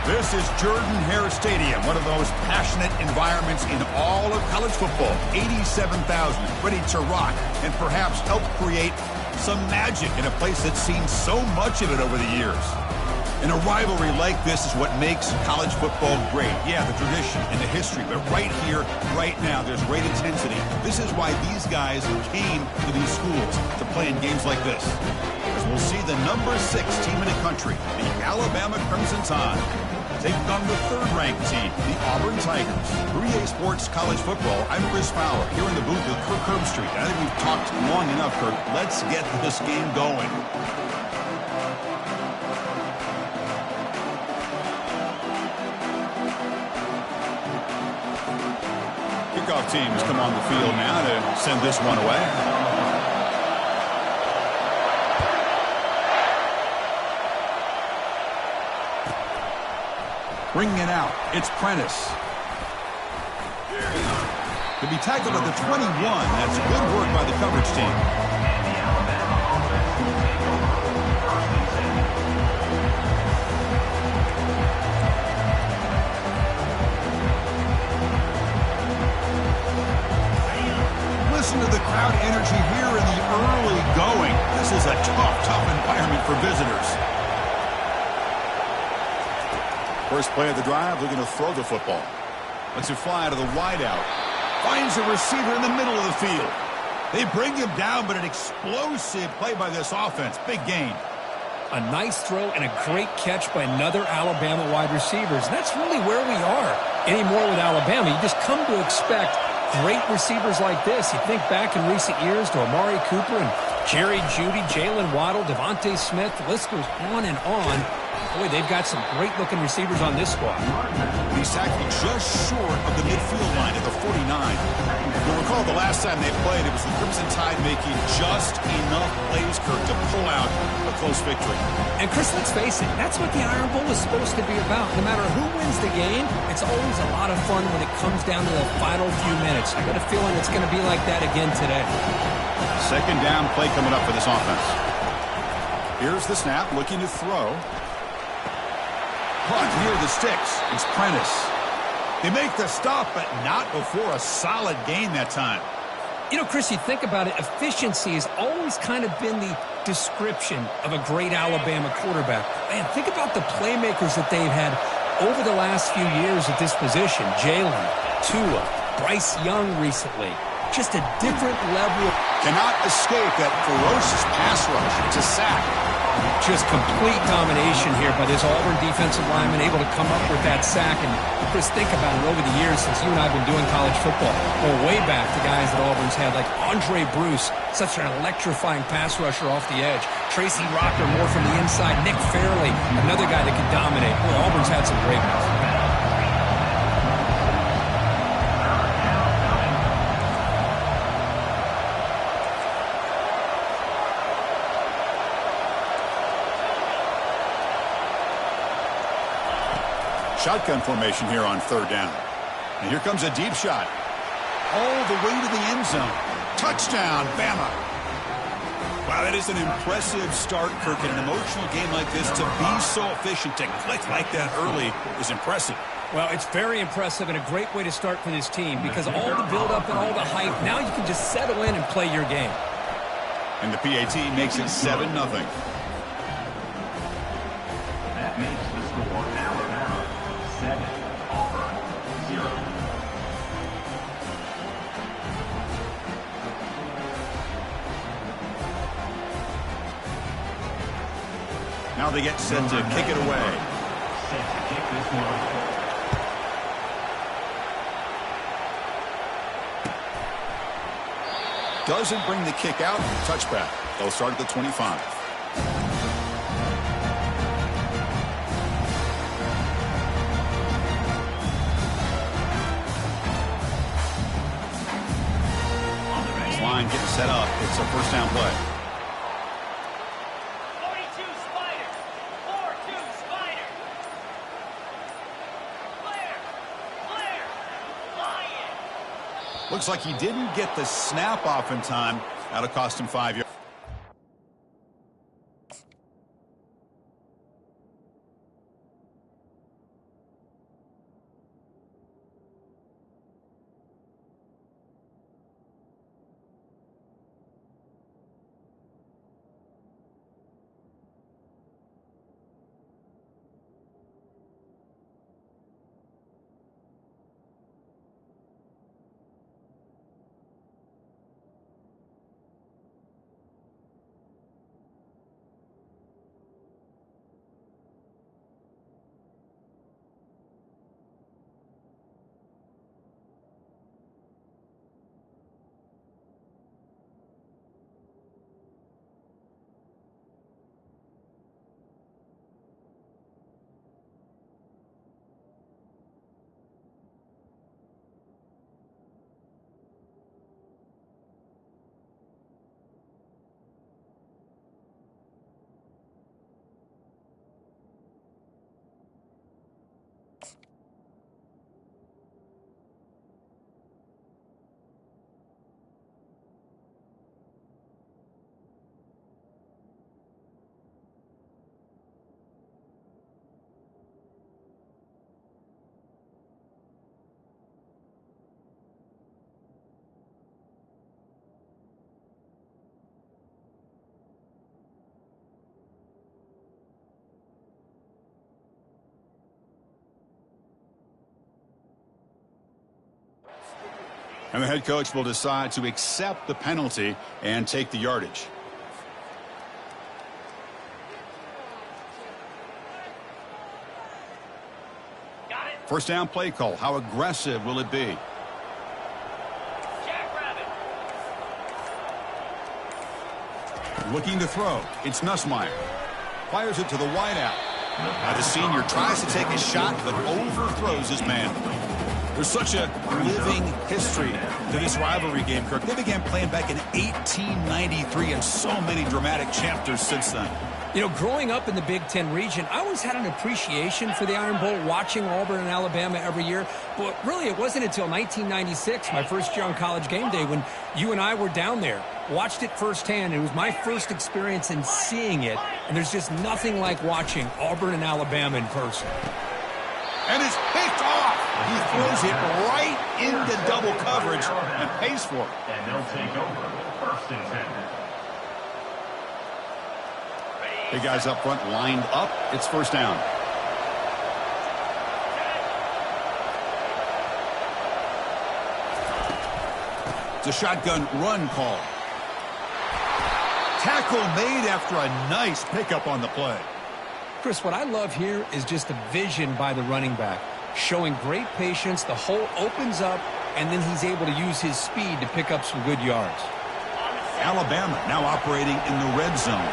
This is Jordan-Hare Stadium, one of the most passionate environments in all of college football. 87,000 ready to rock and perhaps help create some magic in a place that's seen so much of it over the years. And a rivalry like this is what makes college football great. Yeah, the tradition and the history, but right here, right now, there's great intensity. This is why these guys came to these schools to play in games like this. As we'll see the number 6 team in the country, the Alabama Crimson Tide, taking on the third-ranked team, the Auburn Tigers. 3A Sports College Football, I'm Chris Fowler, here in the booth with Kirk Herbstreit. I think we've talked long enough, Kirk. Let's get this game going. Kickoff teams come on the field now to send this one away. Bringing it out, it's Prentice. To be tackled at the 21, that's good work by the coverage team. Listen to the crowd energy here in the early going. This is a tough environment for visitors. First play of the drive, looking to throw the football. Lets it fly to the wideout. Finds a receiver in the middle of the field. They bring him down, but an explosive play by this offense. Big gain. A nice throw and a great catch by another Alabama wide receivers. And that's really where we are anymore with Alabama. You just come to expect great receivers like this. You think back in recent years to Amari Cooper and Jerry Jeudy, Jalen Waddle, Devontae Smith. The list goes on and on. Boy, they've got some great-looking receivers on this squad. He's tackled just short of the midfield line at the 49. You'll recall the last time they played, it was the Crimson Tide making just enough plays, Kirk, to pull out a close victory. And, Chris, let's face it, that's what the Iron Bowl is supposed to be about. No matter who wins the game, it's always a lot of fun when it comes down to the final few minutes. I got a feeling it's going to be like that again today. Second down play coming up for this offense. Here's the snap, looking to throw. Caught near the sticks. It's Prentice. They make the stop, but not before a solid gain that time. You know, Chris, you think about it, efficiency has always kind of been the description of a great Alabama quarterback. Man, think about the playmakers that they've had over the last few years at this position. Jalen, Tua, Bryce Young recently. Just a different level. Cannot escape that ferocious pass rush. It's a sack. Just complete domination here by this Auburn defensive lineman, able to come up with that sack. And Chris, think about it over the years since you and I have been doing college football. Well, way back, the guys that Auburn's had, like Andre Bruce, such an electrifying pass rusher off the edge. Tracy Rocker, more from the inside. Nick Fairley, another guy that could dominate. Boy, Auburn's had some great ones. Shotgun formation here on third down. And here comes a deep shot. All the way to the end zone. Touchdown, Bama. Wow, that is an impressive start, Kirk. In an emotional game like this, to be so efficient, to click like that early is impressive. Well, it's very impressive and a great way to start for this team because all the build-up and all the hype, now you can just settle in and play your game. And the PAT makes it 7-0. That makes the score Alabama 7, Auburn 0. Now they get set to kick it away. Set to kick this one. Doesn't bring the kick out. Touchback. They'll start at the 25. This line getting set up. It's a first down play. 42 Spider. 4-2 Spider. Clear. Lion. Looks like he didn't get the snap off in time. That'll cost him 5 yards. And the head coach will decide to accept the penalty and take the yardage. Got it. First down play call. How aggressive will it be? Jackrabbit. Looking to throw. It's Nussmeier. Fires it to the wideout. Now the senior tries to take a shot, but overthrows his man. There's such a living history to this rivalry game, Kirk. They began playing back in 1893, and so many dramatic chapters since then. You know, growing up in the Big Ten region, I always had an appreciation for the Iron Bowl, watching Auburn and Alabama every year. But really, it wasn't until 1996, my first year on College Game Day, when you and I were down there, watched it firsthand. It was my first experience in seeing it, and there's just nothing like watching Auburn and Alabama in person. And it's picked off. He throws it right into double coverage and pays for it. And they'll take over 1st and 10. The guys up front lined up. It's first down. It's a shotgun run call. Tackle made after a nice pickup on the play. Chris, what I love here is just the vision by the running back. Showing great patience, the hole opens up, and then he's able to use his speed to pick up some good yards. Alabama now operating in the red zone.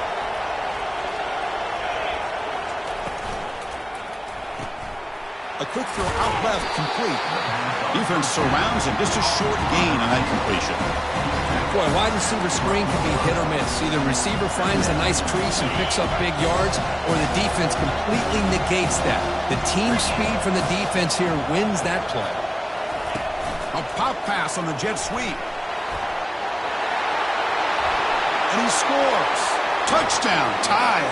A quick throw out left, complete. Defense surrounds him. Just a short gain on that completion. Boy, wide receiver screen can be hit or miss. Either receiver finds a nice crease and picks up big yards, or the defense completely negates that. The team speed from the defense here wins that play. A pop pass on the jet sweep. And he scores. Touchdown, tied.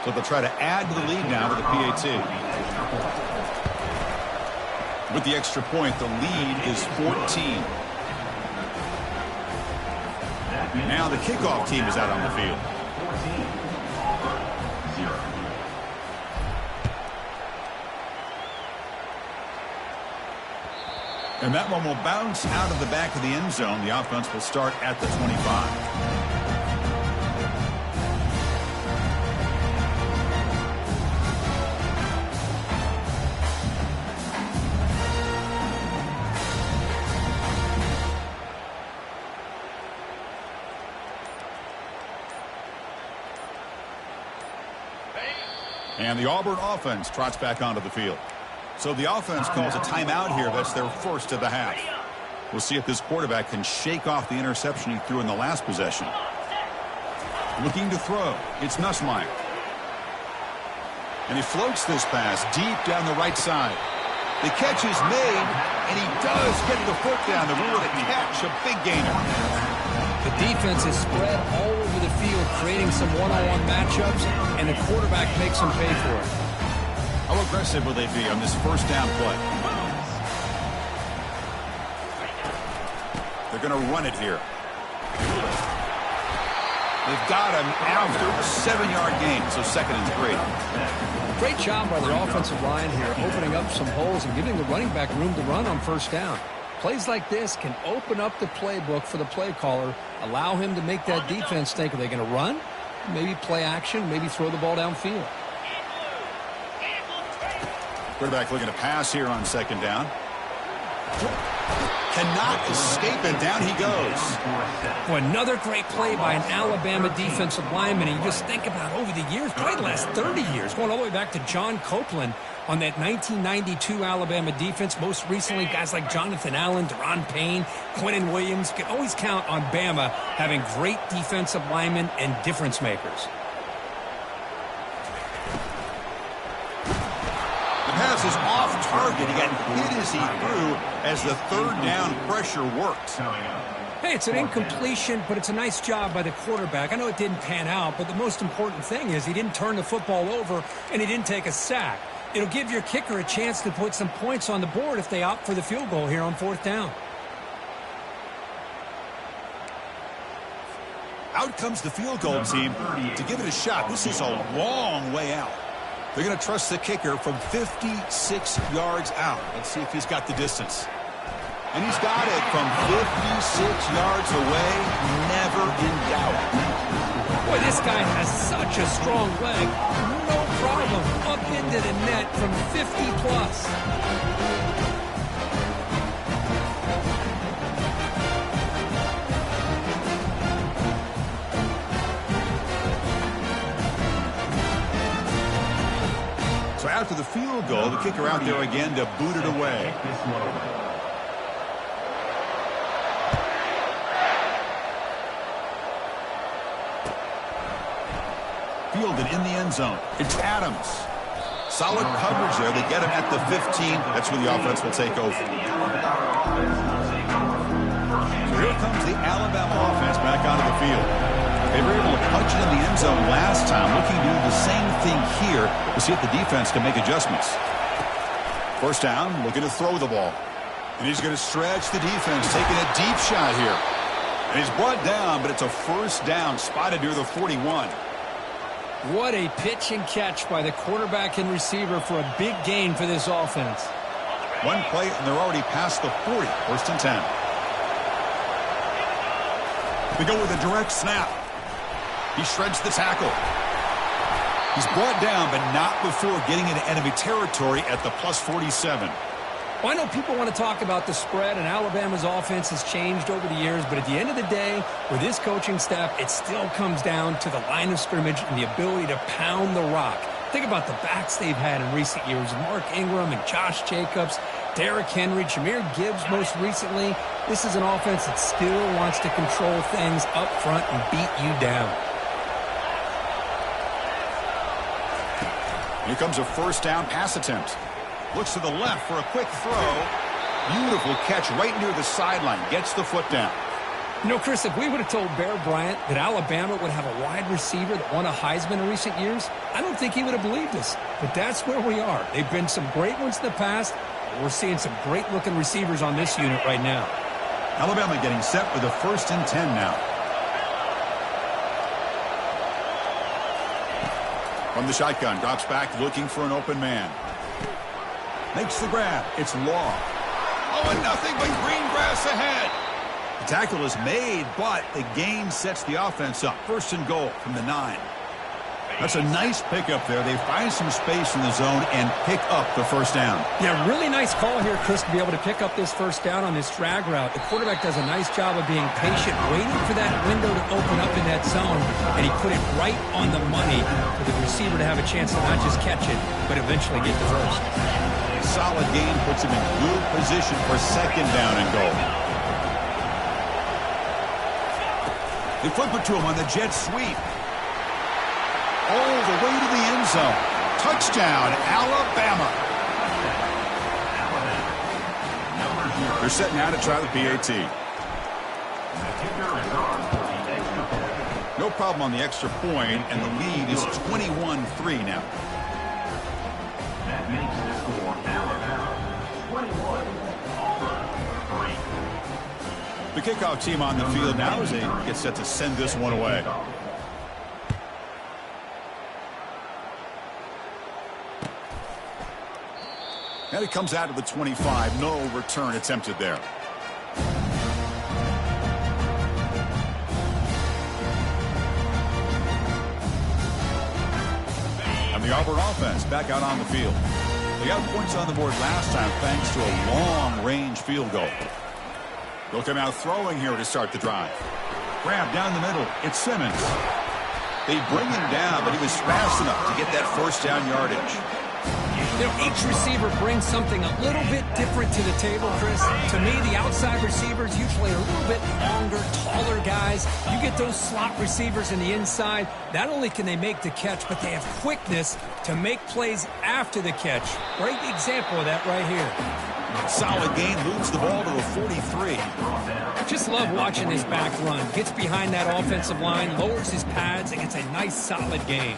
So they'll try to add to the lead now with a PAT. With the extra point, the lead is 14. Now the kickoff team is out on the field. 14-0. And that one will bounce out of the back of the end zone. The offense will start at the 25. And the Auburn offense trots back onto the field. So the offense calls a timeout here. That's their first of the half. We'll see if this quarterback can shake off the interception he threw in the last possession. Looking to throw. It's Nussmeier. And he floats this pass deep down the right side. The catch is made, and he does get the foot down. The rule of the catch, a big gainer. The defense is spread all over the field, creating some one-on-one matchups, and the quarterback makes them pay for it. How aggressive will they be on this first down play? They're going to run it here. They've got him after a 7-yard gain, so second and 3. Great job by their offensive line here, opening up some holes and giving the running back room to run on first down. Plays like this can open up the playbook for the play caller, allow him to make that defense think, are they going to run? Maybe play action, maybe throw the ball downfield. Quarterback looking to pass here on second down. Cannot escape it. Down he goes. Well, another great play by an Alabama defensive lineman. And you just think about over the years, probably the last 30 years, going all the way back to John Copeland on that 1992 Alabama defense. Most recently, guys like Jonathan Allen, Deron Payne, Quinnen Williams. You can always count on Bama having great defensive linemen and difference makers. The pass is off target. He got hit as he threw as the third down pressure worked. Hey, it's an incompletion, but it's a nice job by the quarterback. I know it didn't pan out, but the most important thing is he didn't turn the football over and he didn't take a sack. It'll give your kicker a chance to put some points on the board if they opt for the field goal here on fourth down. Out comes the field goal team to give it a shot. This is a long way out. They're going to trust the kicker from 56 yards out. Let's see if he's got the distance. And he's got it from 56 yards away. Never in doubt. Boy, this guy has such a strong leg. No problem. Up into the net from 50 plus. So after the field goal, the kicker out there again to boot it away. Fielded in the end zone. It's Adams. Solid coverage there. They get him at the 15. That's where the offense will take over. So here comes the Alabama offense back onto the field. They were able to punch it in the end zone last time. Looking to do the same thing here to see if the defense can make adjustments. First down, looking to throw the ball. And he's going to stretch the defense, taking a deep shot here. And he's brought down, but it's a first down, spotted near the 41. What a pitch and catch by the quarterback and receiver for a big gain for this offense. One play, and they're already past the 40. First and 10. They go with a direct snap. He shreds the tackle. He's brought down, but not before getting into enemy territory at the plus 47. Well, I know people want to talk about the spread, and Alabama's offense has changed over the years, but at the end of the day, with this coaching staff, it still comes down to the line of scrimmage and the ability to pound the rock. Think about the backs they've had in recent years, Mark Ingram and Josh Jacobs, Derrick Henry, Jahmyr Gibbs most recently. This is an offense that still wants to control things up front and beat you down. Here comes a first down pass attempt. Looks to the left for a quick throw. Beautiful catch right near the sideline. Gets the foot down. You know, Chris, if we would have told Bear Bryant that Alabama would have a wide receiver that won a Heisman in recent years, I don't think he would have believed us. But that's where we are. They've been some great ones in the past. We're seeing some great-looking receivers on this unit right now. Alabama getting set for the first and 10 now. From the shotgun, drops back looking for an open man. Makes the grab. It's Law. Oh, and nothing but green grass ahead. The tackle is made, but the gain sets the offense up. First and goal from the 9. That's a nice pickup there. They find some space in the zone and pick up the first down. Yeah, really nice call here, Chris, to be able to pick up this first down on this drag route. The quarterback does a nice job of being patient, waiting for that window to open up in that zone, and he put it right on the money for the receiver to have a chance to not just catch it, but eventually get the first. A solid gain puts him in good position for second down and goal. They flip it to him on the jet sweep. All the way to the end zone. Touchdown, Alabama. They're set now to try the PAT. No problem on the extra point, and the lead is 21-3 now. That makes the score Alabama 21-3. The kickoff team on the field now as they get set to send this one away. And it comes out of the 25. No return attempted there. And the Auburn offense back out on the field. They got points on the board last time thanks to a long-range field goal. They'll come out throwing here to start the drive. Grab down the middle. It's Simmons. They bring him down, but he was fast enough to get that first down yardage. You know, each receiver brings something a little bit different to the table, Chris. To me, the outside receivers usually are a little bit longer, taller guys. You get those slot receivers in the inside, not only can they make the catch, but they have quickness to make plays after the catch. Great example of that right here. Solid gain, moves the ball to the 43. Just love watching this back run. Gets behind that offensive line, lowers his pads, and gets a nice solid gain.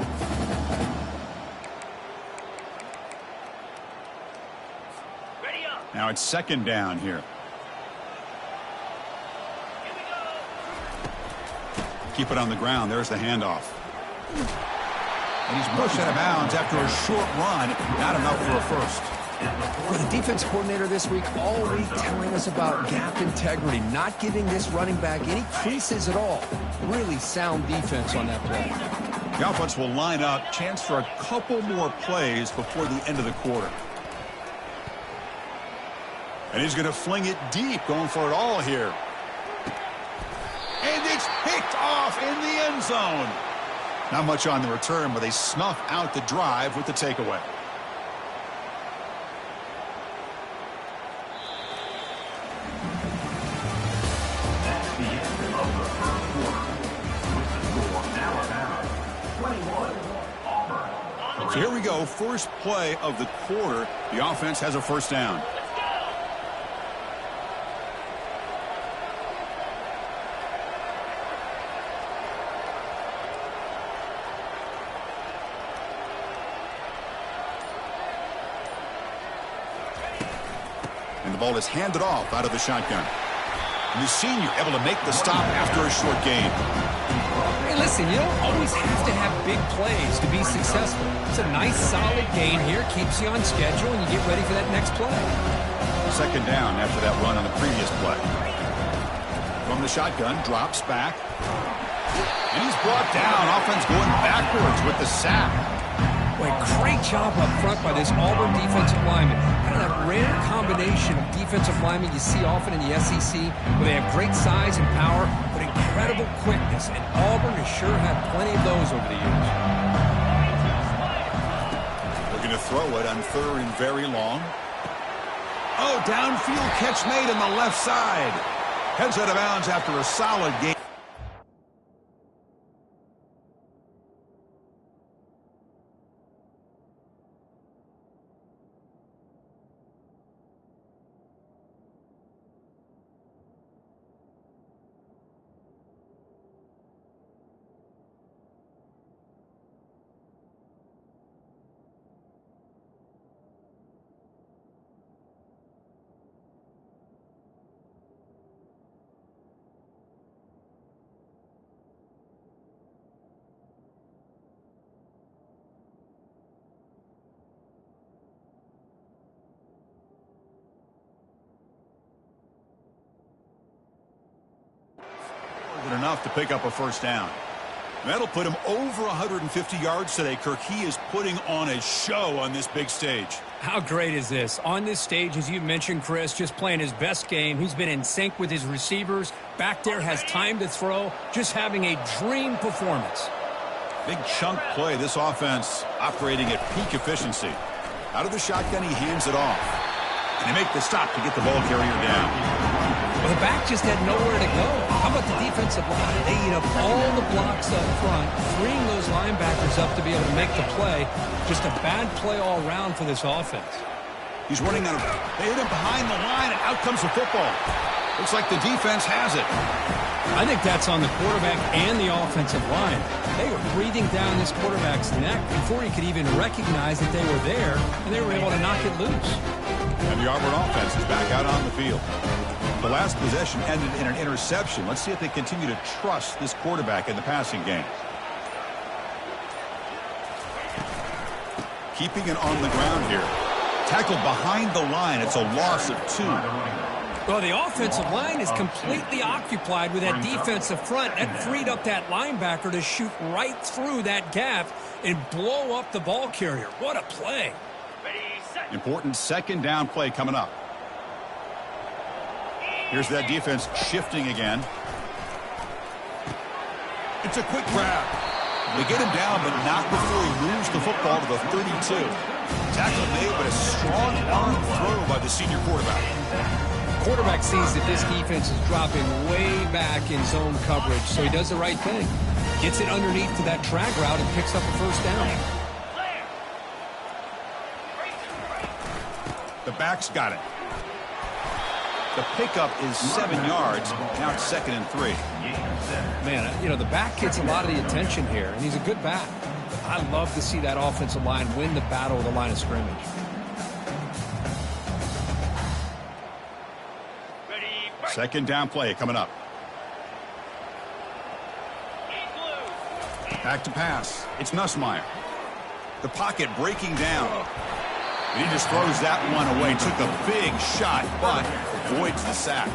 Now it's second down here. Keep it on the ground. There's the handoff. And he's pushed out of bounds after a short run. Not enough for a first. For the defense coordinator this week, all week telling us about gap integrity, not giving this running back any creases at all. Really sound defense on that play. The offense will line up. Chance for a couple more plays before the end of the quarter. And he's going to fling it deep, going for it all here. And it's picked off in the end zone. Not much on the return, but they snuff out the drive with the takeaway. That's the end of the first quarter. With the score Alabama 21, Auburn. So here we go. First play of the quarter. The offense has a first down. And the ball is handed off out of the shotgun. And the senior able to make the stop after a short gain. Hey, listen, you don't always have to have big plays to be successful. It's a nice, solid gain here. Keeps you on schedule, and you get ready for that next play. Second down after that run on the previous play. From the shotgun, drops back. And he's brought down. Offense going backwards with the sack. Boy, great job up front by this Auburn defensive lineman. Kind of that rare combination of defensive linemen you see often in the SEC, where they have great size and power, but incredible quickness. And Auburn has sure had plenty of those over the years. They're going to throw it on third and very long. Oh, downfield catch made on the left side. Heads out of bounds after a solid game. Enough to pick up a first down. That'll put him over 150 yards today, Kirk. He is putting on a show on this big stage. How great is this? On this stage, as you mentioned, Chris, just playing his best game. He's been in sync with his receivers. Back there, has time to throw. Just having a dream performance. Big chunk play. This offense operating at peak efficiency. Out of the shotgun, he hands it off. And they make the stop to get the ball carrier down. Well, the back just had nowhere to go. How about the defensive line? They eat up all the blocks up front, freeing those linebackers up to be able to make the play. Just a bad play all around for this offense. He's running on they hit him behind the line, and out comes the football. Looks like the defense has it. I think that's on the quarterback and the offensive line. They were breathing down this quarterback's neck before he could even recognize that they were there, and they were able to knock it loose. And the Auburn offense is back out on the field. The last possession ended in an interception. Let's see if they continue to trust this quarterback in the passing game. Keeping it on the ground here. Tackled behind the line. It's a loss of 2. Well, the offensive line is completely occupied with that defensive front. That freed up that linebacker to shoot right through that gap and blow up the ball carrier. What a play. Important second down play coming up. Here's that defense shifting again. It's a quick grab. They get him down, but not before he moves the football to the 32. Tackle made, but a strong arm throw by the senior quarterback. Quarterback sees that this defense is dropping way back in zone coverage, so he does the right thing. Gets it underneath to that drag route and picks up a first down. The back's got it. The pickup is 7 yards. Now it's 2nd and 3. Man, you know, the back gets a lot of the attention here, and he's a good back. I love to see that offensive line win the battle of the line of scrimmage. Second down play coming up. Back to pass. It's Nussmeier. The pocket breaking down. And he just throws that one away. Took a big shot, but avoids the sack.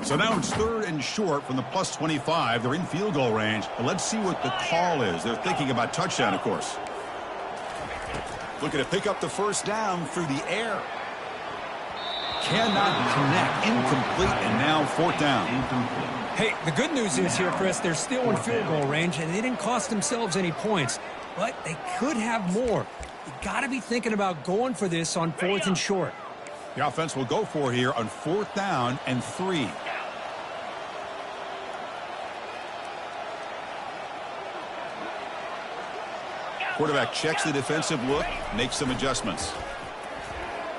So now it's 3rd and short from the plus 25. They're in field goal range. But let's see what the call is. They're thinking about touchdown, of course. Looking to pick up the first down through the air. Cannot connect. Incomplete, and now 4th down. Hey, the good news is here, Chris, they're still in field goal range, and they didn't cost themselves any points. But they could have more. You got to be thinking about going for this on 4th and short. The offense will go for here on 4th down and 3. Quarterback checks the defensive look, makes some adjustments.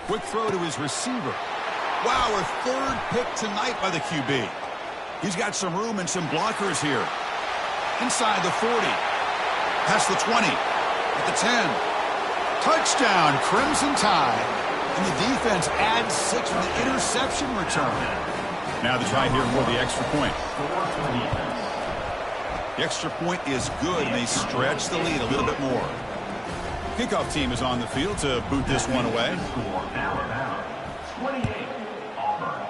Quick throw to his receiver. Wow, a 3rd pick tonight by the QB. He's got some room and some blockers here. Inside the 40. Past the 20. At the 10. Touchdown, Crimson Tide. And the defense adds 6 with an interception return. Now the try here for the extra point. The extra point is good, and they stretch the lead a little bit more. Kickoff team is on the field to boot this one away. 28, Auburn,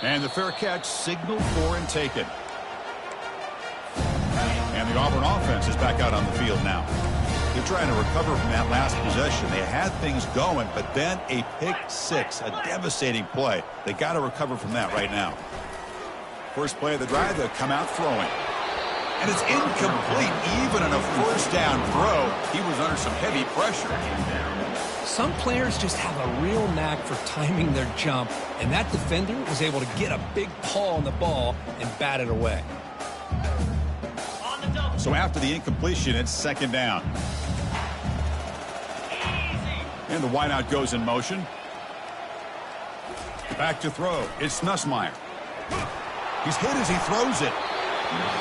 3. And the fair catch signaled for and taken. And the Auburn offense is back out on the field now. They're trying to recover from that last possession. They had things going, but then a pick 6, a devastating play. They got to recover from that right now. First play of the drive, they'll come out throwing. And it's incomplete. Even on a first down throw, he was under some heavy pressure. Some players just have a real knack for timing their jump, and that defender was able to get a big paw on the ball and bat it away. So after the incompletion, it's 2nd down. And the wideout goes in motion. Back to throw. It's Nussmeier. He's hit as he throws it.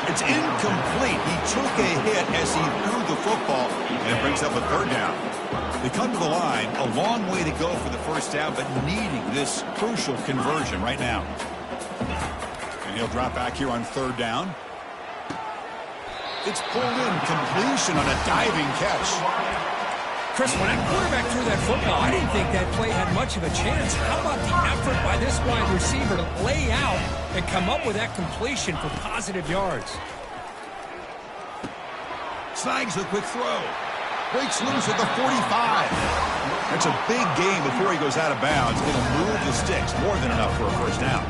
It's incomplete. He took a hit as he threw the football, and it brings up a 3rd down. They come to the line, a long way to go for the first down, but needing this crucial conversion right now. And he'll drop back here on 3rd down. It's pulled in, completion on a diving catch. Chris, when that quarterback threw that football, I didn't think that play had much of a chance. How about the effort by this wide receiver to lay out and come up with that completion for positive yards? Snags the quick throw. Breaks loose at the 45. That's a big gain before he goes out of bounds. It'll move the sticks. More than enough for a first down.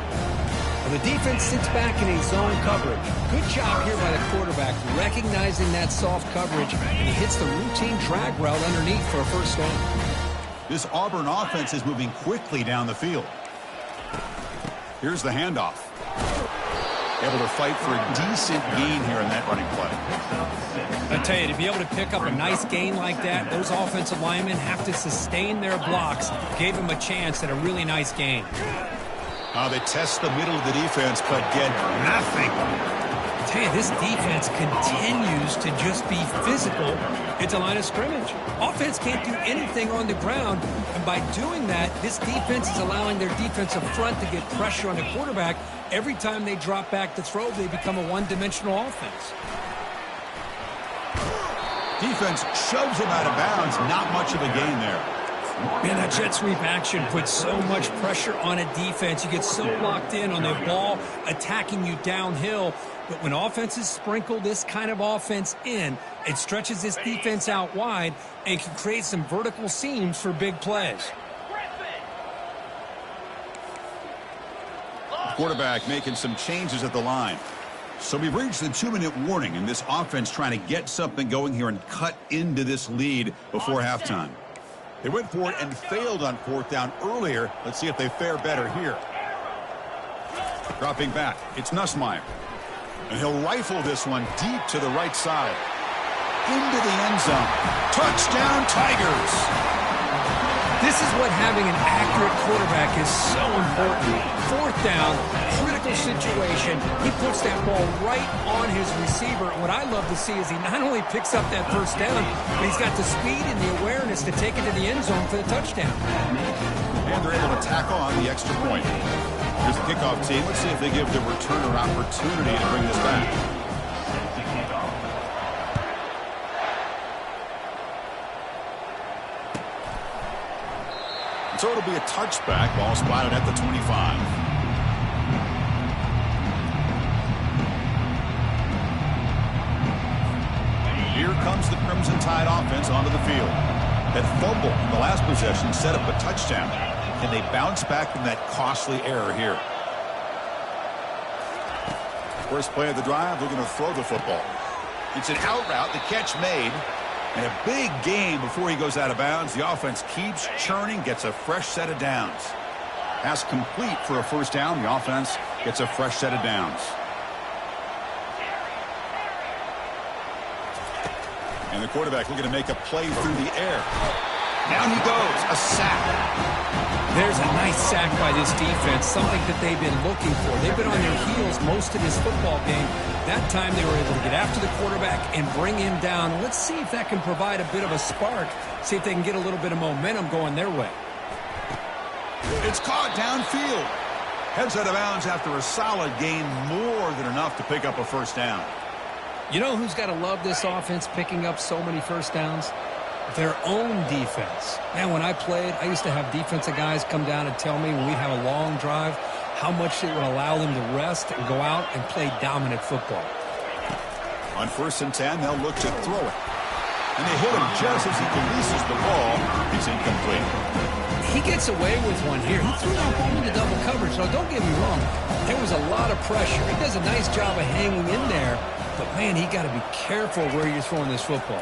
Well, the defense sits back in a zone coverage. Good job here by the quarterback, recognizing that soft coverage, and he hits the routine drag route underneath for a first down. This Auburn offense is moving quickly down the field. Here's the handoff. Able to fight for a decent gain here in that running play. I tell you, to be able to pick up a nice gain like that, those offensive linemen have to sustain their blocks. Gave him a chance at a really nice gain. They test the middle of the defense, but get nothing. I tell you, this defense continues to just be physical at the line of scrimmage. Offense can't do anything on the ground, and by doing that, this defense is allowing their defensive front to get pressure on the quarterback. Every time they drop back to throw, they become a one-dimensional offense. Defense shoves him out of bounds. Not much of a gain there. Man, that jet sweep action puts so much pressure on a defense. You get so locked in on the ball attacking you downhill. But when offenses sprinkle this kind of offense in, it stretches this defense out wide and can create some vertical seams for big plays. Quarterback making some changes at the line. So we've reached the 2-minute warning, and this offense trying to get something going here and cut into this lead before halftime. They went for it and failed on 4th down earlier. Let's see if they fare better here. Dropping back, it's Nussmeier. And he'll rifle this one deep to the right side. Into the end zone. Touchdown, Tigers! This is what having an accurate quarterback is so important. 4th down, critical situation. He puts that ball right on his receiver. What I love to see is he not only picks up that first down, but he's got the speed and the awareness to take it to the end zone for the touchdown. And they're able to tackle on the extra point. Here's the kickoff team. Let's see if they give the returner opportunity to bring this back. So it'll be a touchback. Ball spotted at the 25. Here comes the Crimson Tide offense onto the field. That fumble in the last possession set up a touchdown. Can they bounce back from that costly error here? First play of the drive, they're going to throw the football. It's an out route, the catch made. And a big game before he goes out of bounds. The offense keeps churning, gets a fresh set of downs. Pass complete for a first down. The offense gets a fresh set of downs. And the quarterback looking to make a play through the air. Down he goes, a sack. There's a nice sack by this defense, something that they've been looking for. They've been on their heels most of this football game. That time they were able to get after the quarterback and bring him down. Let's see if that can provide a bit of a spark. See if they can get a little bit of momentum going their way. It's caught downfield. Heads out of bounds after a solid gain, more than enough to pick up a first down. You know who's got to love this offense picking up so many first downs? Their own defense. Man, when I played, I used to have defensive guys come down and tell me when we'd have a long drive how much it would allow them to rest and go out and play dominant football. On 1st and 10, they'll look to throw it. And they hit him just as he releases the ball. It's incomplete. He gets away with one here. He threw that ball into double coverage. Now, don't get me wrong. There was a lot of pressure. He does a nice job of hanging in there. But, man, he got to be careful where you're throwing this football.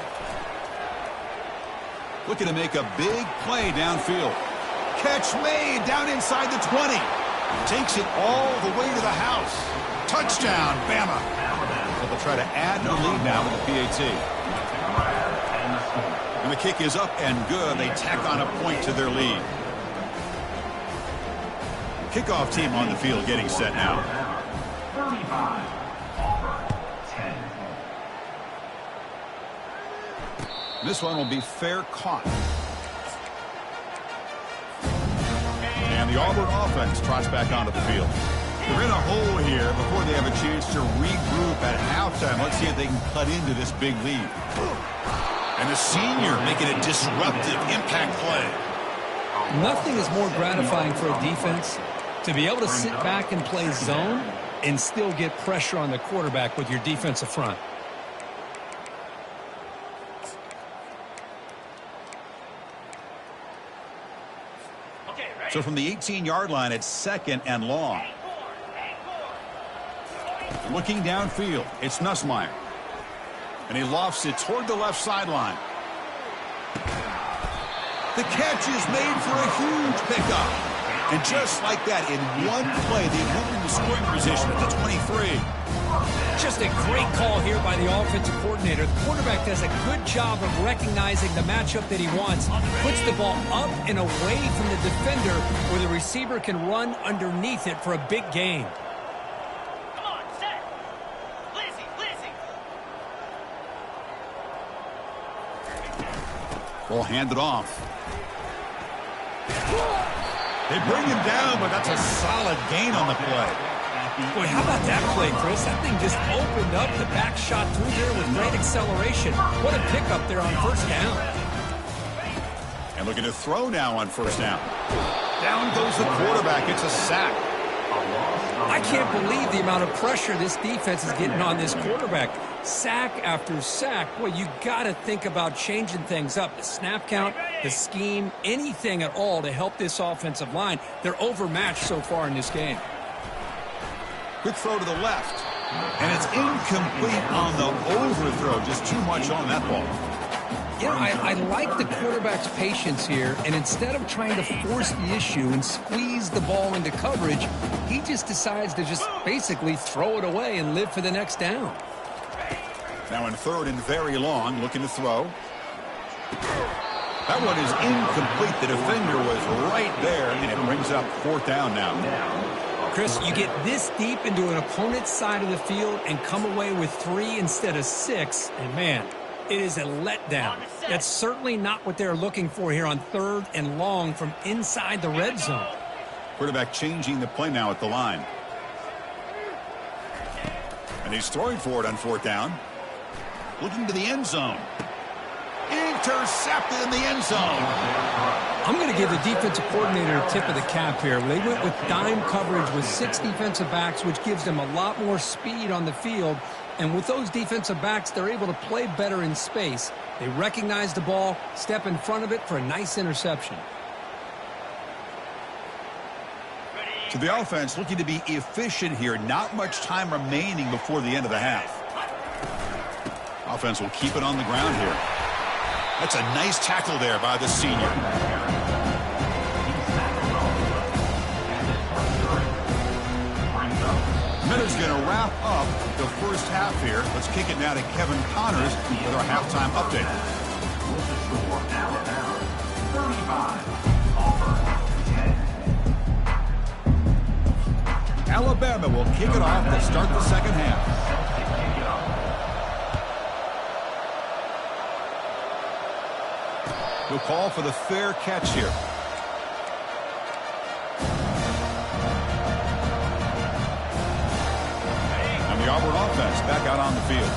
Looking to make a big play downfield. Catch made down inside the 20. Takes it all the way to the house. Touchdown, Bama. So they'll try to add a lead now with the PAT. And the kick is up and good. They tack on a point to their lead. Kickoff team on the field getting set now. 35. Auburn, 10. This one will be fair caught. And the Auburn offense trots back onto the field. They're in a hole here before they have a chance to regroup at halftime. Let's see if they can cut into this big lead. And the senior making a disruptive impact play. Nothing is more gratifying for a defense to be able to sit back and play zone and still get pressure on the quarterback with your defensive front. So from the 18-yard line, it's 2nd and long. Looking downfield, it's Nussmeier. And he lofts it toward the left sideline. The catch is made for a huge pickup. And just like that, in one play, they moved into scoring position at the 23. Just a great call here by the offensive coordinator. The quarterback does a good job of recognizing the matchup that he wants. Puts the ball up and away from the defender where the receiver can run underneath it for a big gain. Come on, set. Lizzie. Ball handed off. They bring him down, but that's a solid gain on the play. Boy, how about that play, Chris? That thing just opened up. The back shot through there with great acceleration. What a pickup there on first down. And looking to throw now on first down. Down goes the quarterback. It's a sack. I can't believe the amount of pressure this defense is getting on this quarterback. Sack after sack. Boy, you got to think about changing things up. The snap count, the scheme, anything at all to help this offensive line. They're overmatched so far in this game. Quick throw to the left. And it's incomplete on the overthrow. Just too much on that ball. Yeah, I like the quarterback's patience here, and instead of trying to force the issue and squeeze the ball into coverage, he just decides to just basically throw it away and live for the next down. Now in 3rd and very long, looking to throw. That one is incomplete. The defender was right there, and it brings up 4th down now. Chris, you get this deep into an opponent's side of the field and come away with 3 instead of 6, and man, It is a letdown. That's certainly not what they're looking for here on 3rd and long from inside the red zone. Quarterback changing the play now at the line. And he's throwing for it on 4th down. Looking to the end zone. Intercepted in the end zone. I'm going to give the defensive coordinator a tip of the cap here. They went with dime coverage with 6 defensive backs, which gives them a lot more speed on the field. And with those defensive backs, they're able to play better in space. They recognize the ball, step in front of it for a nice interception. So the offense looking to be efficient here. Not much time remaining before the end of the half. Offense will keep it on the ground here. That's a nice tackle there by the senior. Minute's going to wrap up the first half here. Let's kick it now to Kevin Connors with our halftime update. With the score, Alabama 35, Auburn 10. Alabama will kick it off to start the second half. He'll call for the fair catch here. And the Auburn offense back out on the field.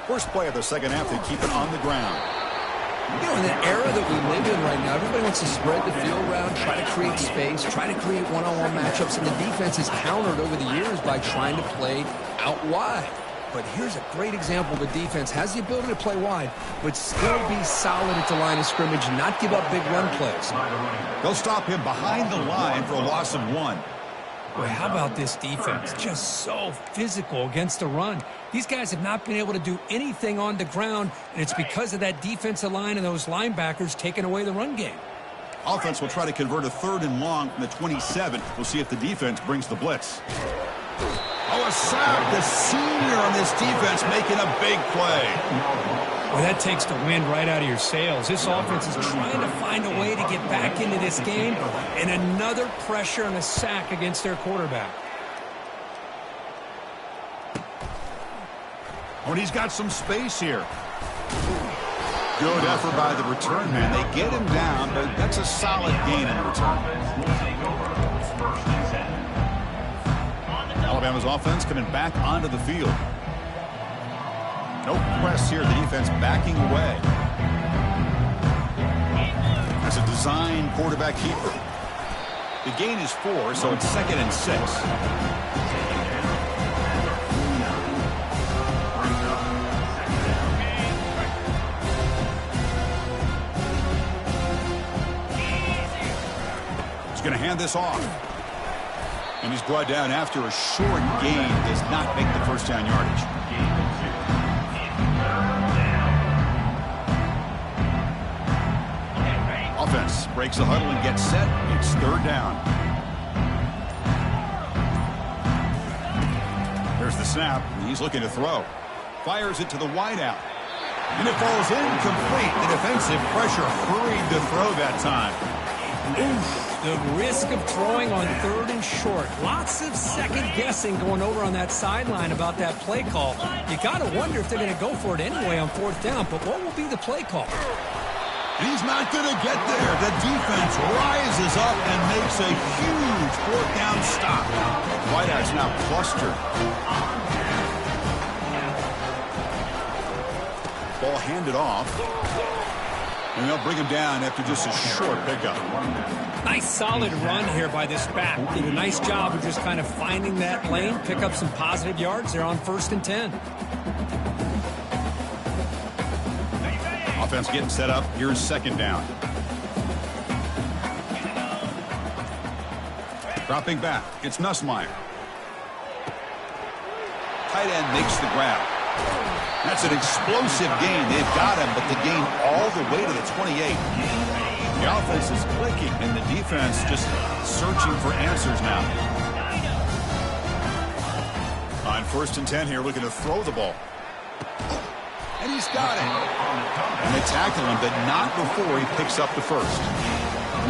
First play of the second half, they keep it on the ground. You know, in the era that we live in right now, everybody wants to spread the field around, try to create space, try to create one-on-one matchups, and the defense has countered over the years by trying to play out wide. But here's a great example. The defense has the ability to play wide, but still be solid at the line of scrimmage, not give up big run plays. They'll stop him behind the line for a loss of 1. Boy, how about this defense? Just so physical against the run. These guys have not been able to do anything on the ground, and it's because of that defensive line and those linebackers taking away the run game. Offense will try to convert a 3rd and long from the 27. We'll see if the defense brings the blitz. Oh, a sack. The senior on this defense making a big play. Well, that takes the wind right out of your sails. This offense is trying to find a way to get back into this game, and another pressure and a sack against their quarterback. Oh, and he's got some space here. Good effort by the return man. They get him down, but that's a solid gain in return. Alabama's offense coming back onto the field. No press here. The defense backing away. That's a design quarterback keeper. The gain is 4, so it's 2nd and 6. He's going to hand this off. And he's brought down after a short gain. Does not make the first down yardage. Offense breaks the huddle and gets set. It's 3rd down. There's the snap. He's looking to throw. Fires it to the wideout. And it falls incomplete. The defensive pressure hurried to throw that time. Oof. The risk of throwing on 3rd and short. Lots of second guessing going over on that sideline about that play call. You got to wonder if they're going to go for it anyway on 4th down. But what will be the play call? He's not going to get there. The defense rises up and makes a huge 4th down stop. Whiteout's now clustered. Ball handed off. And they'll bring him down after just a short pickup. Nice solid run here by this back. Did a nice job of just kind of finding that lane, pick up some positive yards. They're on 1st and 10. Offense getting set up. Here's 2nd down. Dropping back. It's Nussmeier. Tight end makes the grab. That's an explosive gain. They've got him, but the gain all the way to the 28. The offense is clicking, and the defense just searching for answers now. On 1st and 10 here, looking to throw the ball. And he's got it. And they tackle him, but not before he picks up the first.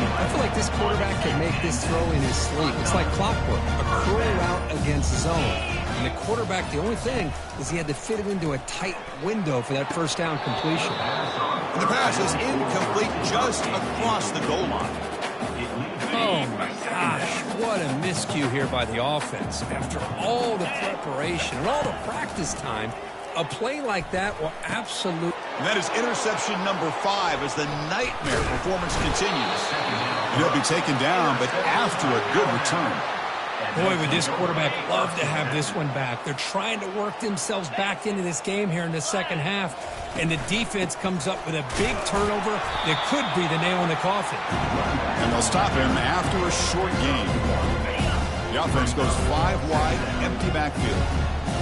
I feel like this quarterback can make this throw in his sleep. It's like clockwork, a curl route against zone. And the quarterback, the only thing is he had to fit it into a tight window for that first down completion. And the pass is incomplete just across the goal line. Oh, my gosh. What a miscue here by the offense. After all the preparation and all the practice time, a play like that will absolutely... And that is interception number 5 as the nightmare performance continues. And he'll be taken down, but after a good return. Boy, would this quarterback love to have this one back. They're trying to work themselves back into this game here in the second half. And the defense comes up with a big turnover that could be the nail in the coffin. And they'll stop him after a short game. The offense goes 5 wide, empty backfield.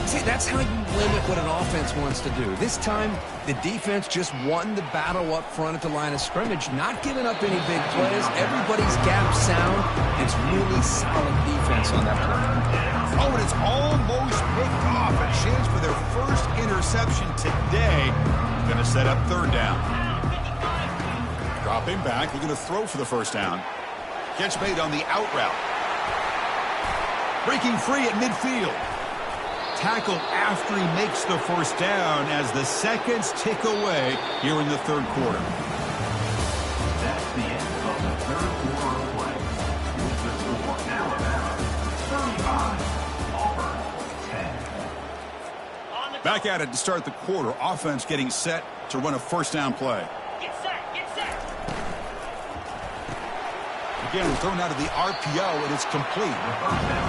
See, that's how you limit what an offense wants to do. This time, the defense just won the battle up front at the line of scrimmage, not giving up any big plays. Everybody's gap sound. It's really solid defense on that play. Oh, and it's almost picked off. A chance for their first interception today. Going to set up third down. Dropping back. We're going to throw for the first down. Catch made on the out route. Breaking free at midfield. Tackle after he makes the first down as the seconds tick away here in the third quarter. That's the end of the third quarter of play. With the score now about 35, Auburn 10. Back at it to start the quarter. Offense getting set to run a first down play. Get set, get set. Again, thrown out of the RPO, and it's complete.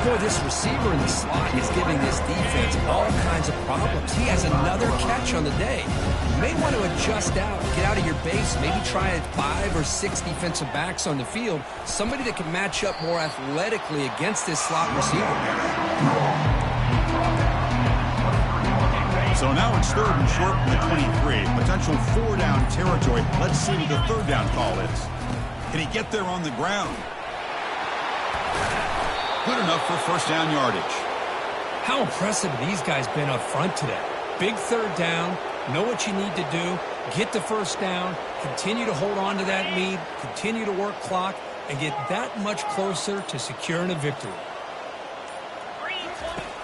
Boy, this receiver in the slot is giving this defense all kinds of problems. He has another catch on the day. You may want to adjust out, get out of your base, maybe try 5 or 6 defensive backs on the field, somebody that can match up more athletically against this slot receiver. So now it's third and short from the 23. Potential 4-down territory. Let's see what the third down call is. Can he get there on the ground? Good enough for first down yardage. How impressive have these guys been up front today? Big third down, know what you need to do, get the first down, continue to hold on to that lead, continue to work clock, and get that much closer to securing a victory.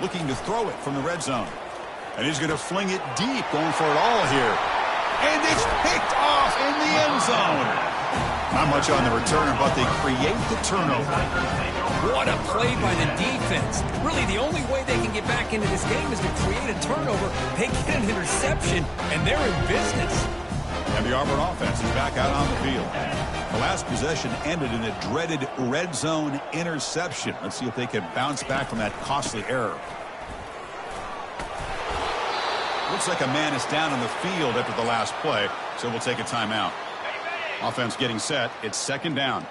Looking to throw it from the red zone. And he's going to fling it deep, going for it all here. And it's picked off in the end zone. Not much on the return, but they create the turnover. What a play by the defense. Really, the only way they can get back into this game is to create a turnover. They get an interception, and they're in business. And the Auburn offense is back out on the field. The last possession ended in a dreaded red zone interception. Let's see if they can bounce back from that costly error. Looks like a man is down on the field after the last play, so we'll take a timeout. Offense getting set. It's second down.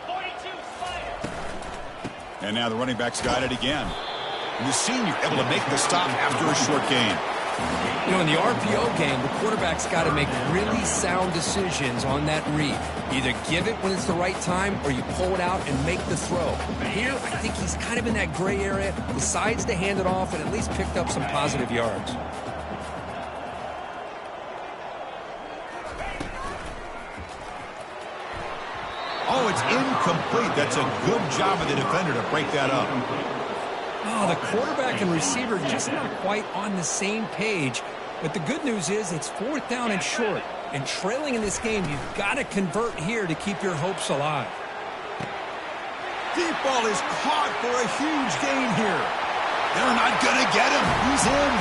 42 Spider. And now the running back's got it again. And the senior able to make the stop after a short gain. You know, in the RPO game, the quarterback's got to make really sound decisions on that read. Either give it when it's the right time or you pull it out and make the throw. Here, I think he's kind of in that gray area, decides to hand it off and at least picked up some positive yards. Oh, it's incomplete. That's a good job of the defender to break that up. Oh, the quarterback and receiver just not quite on the same page. But the good news is it's 4th down and short. And trailing in this game, you've got to convert here to keep your hopes alive. Deep ball is caught for a huge gain here. They're not going to get him. He's in.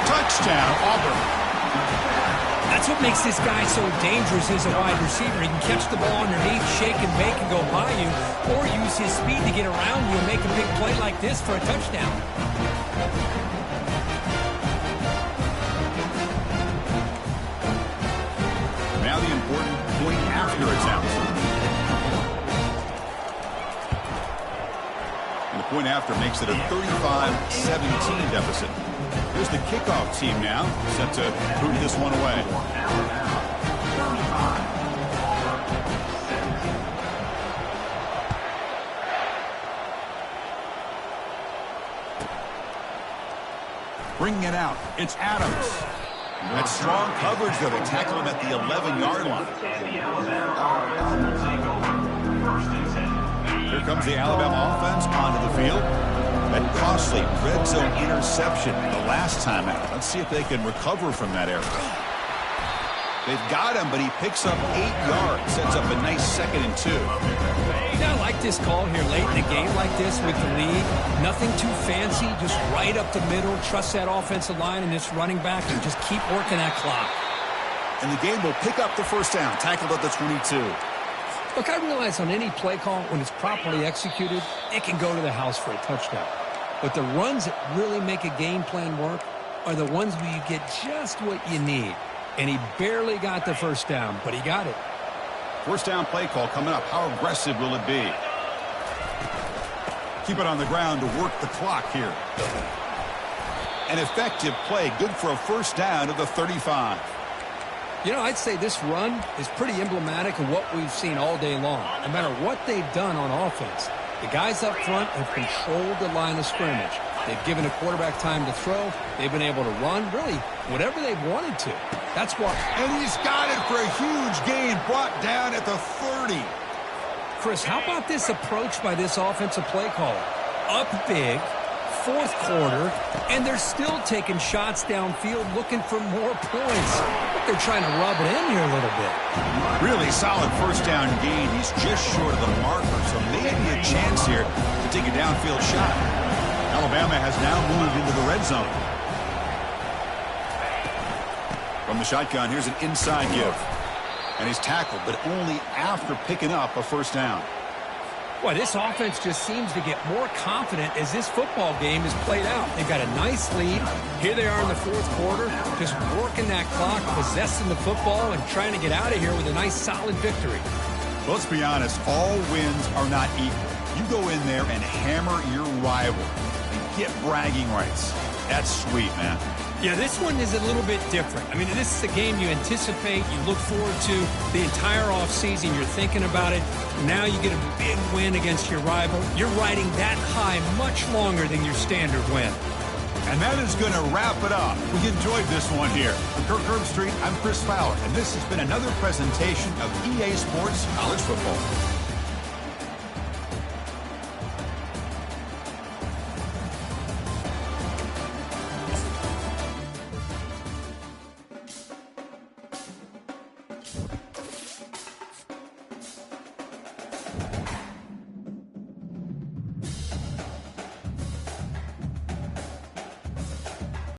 Touchdown, Auburn. That's what makes this guy so dangerous as a wide receiver. He can catch the ball underneath, shake and bake and go by you, or use his speed to get around you and make a big play like this for a touchdown. Now the important point after attempt. And the point after makes it a 35-17 deficit. Here's the kickoff team now, set to boot this one away. Bringing it out, it's Adams. That's strong coverage, though. They tackle him at the 11-yard line. And the Alabama offense will take over. 1st and 10. Here comes the Alabama offense onto the field. That costly red zone interception the last time out. Let's see if they can recover from that error. They've got him, but he picks up 8 yards. Sets up a nice 2nd and 2. Yeah, I like this call here late in a game like this with the lead. Nothing too fancy, just right up the middle. Trust that offensive line and this running back and just keep working that clock. And the game will pick up the 1st down, tackled at the 22. Look, I realize on any play call, when it's properly executed, it can go to the house for a touchdown. But the runs that really make a game plan work are the ones where you get just what you need. And he barely got the 1st down, but he got it. 1st down play call coming up. How aggressive will it be? Keep it on the ground to work the clock here. An effective play, good for a 1st down to the 35. You know, I'd say this run is pretty emblematic of what we've seen all day long. No matter what they've done on offense, the guys up front have controlled the line of scrimmage. They've given a quarterback time to throw. They've been able to run, really, whatever they've wanted to. That's why. And he's got it for a huge gain, brought down at the 30. Chris, how about this approach by this offensive play caller? Up big, 4th quarter, and they're still taking shots downfield looking for more points. They're trying to rub it in here a little bit. Really solid 1st down gain. He's just short of the marker, so maybe a chance here to take a downfield shot. Alabama has now moved into the red zone. From the shotgun, here's an inside give. And he's tackled, but only after picking up a 1st down. Boy, this offense just seems to get more confident as this football game is played out. They've got a nice lead. Here they are in the 4th quarter, just working that clock, possessing the football, and trying to get out of here with a nice, solid victory. Well, let's be honest, all wins are not equal. You go in there and hammer your rival and get bragging rights. That's sweet, man. Yeah, this one is a little bit different. I mean, this is a game you anticipate, you look forward to the entire offseason. You're thinking about it. Now you get a big win against your rival. You're riding that high much longer than your standard win. And that is going to wrap it up. We enjoyed this one here. From Kirk Herbstreit, I'm Chris Fowler, and this has been another presentation of EA Sports College Football.